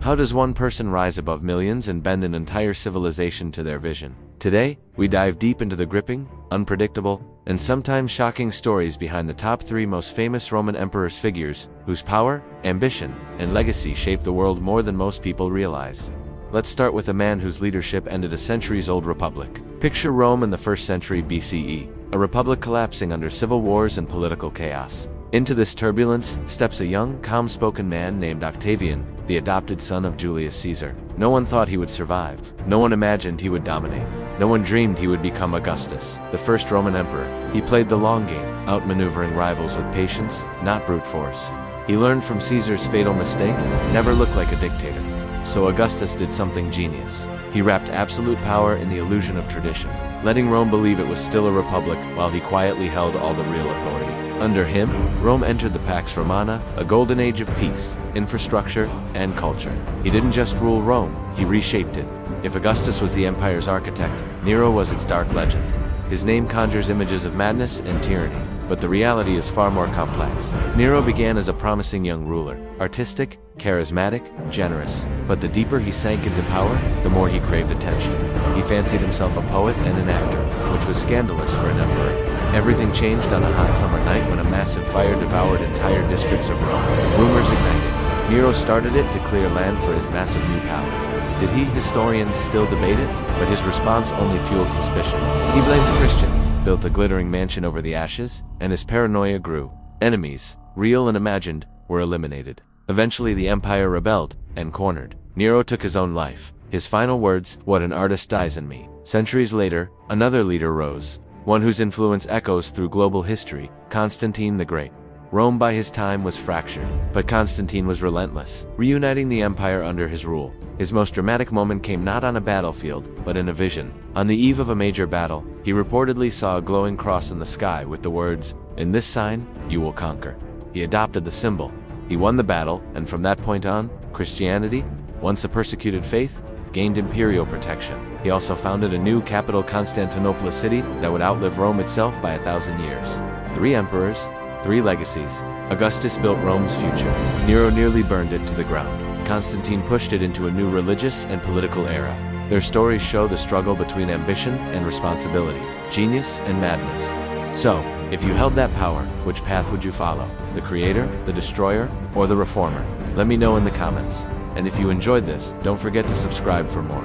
How does one person rise above millions and bend an entire civilization to their vision? Today, we dive deep into the gripping, unpredictable, and sometimes shocking stories behind the top 3 most famous Roman emperors' figures, whose power, ambition, and legacy shaped the world more than most people realize. Let's start with a man whose leadership ended a centuries-old republic. Picture Rome in the 1st century BCE, a republic collapsing under civil wars and political chaos. Into this turbulence steps a young, calm-spoken man named Octavian, the adopted son of Julius Caesar. No one thought he would survive. No one imagined he would dominate. No one dreamed he would become Augustus, the first Roman emperor. He played the long game, outmaneuvering rivals with patience, not brute force. He learned from Caesar's fatal mistake: never look like a dictator. So Augustus did something genius. He wrapped absolute power in the illusion of tradition, letting Rome believe it was still a republic while he quietly held all the real authority. Under him, Rome entered the Pax Romana, a golden age of peace, infrastructure, and culture. He didn't just rule Rome, he reshaped it. If Augustus was the empire's architect, Nero was its dark legend. His name conjures images of madness and tyranny, but the reality is far more complex. Nero began as a promising young ruler, artistic, charismatic, generous, but the deeper he sank into power, the more he craved attention. He fancied himself a poet and an actor, which was scandalous for an emperor. Everything changed on a hot summer night when a massive fire devoured entire districts of Rome. Rumors ignited. Nero started it to clear land for his massive new palace. Did he? Historians still debate it, but his response only fueled suspicion. He blamed the Christians, built a glittering mansion over the ashes, and his paranoia grew. Enemies, real and imagined, were eliminated. Eventually the empire rebelled, and cornered. Nero took his own life. His final words: "What an artist dies in me." Centuries later, another leader rose, one whose influence echoes through global history: Constantine the Great. Rome by his time was fractured, but Constantine was relentless, reuniting the empire under his rule. His most dramatic moment came not on a battlefield, but in a vision. On the eve of a major battle, he reportedly saw a glowing cross in the sky with the words, "In this sign, you will conquer." He adopted the symbol. He won the battle, and from that point on, Christianity, once a persecuted faith, gained imperial protection. He also founded a new capital, Constantinople, a city that would outlive Rome itself by 1,000 years. 3 emperors, 3 legacies. Augustus built Rome's future. Nero nearly burned it to the ground. Constantine pushed it into a new religious and political era. Their stories show the struggle between ambition and responsibility, genius and madness. So, if you held that power, which path would you follow? The creator, the destroyer, or the reformer? Let me know in the comments. And if you enjoyed this, don't forget to subscribe for more.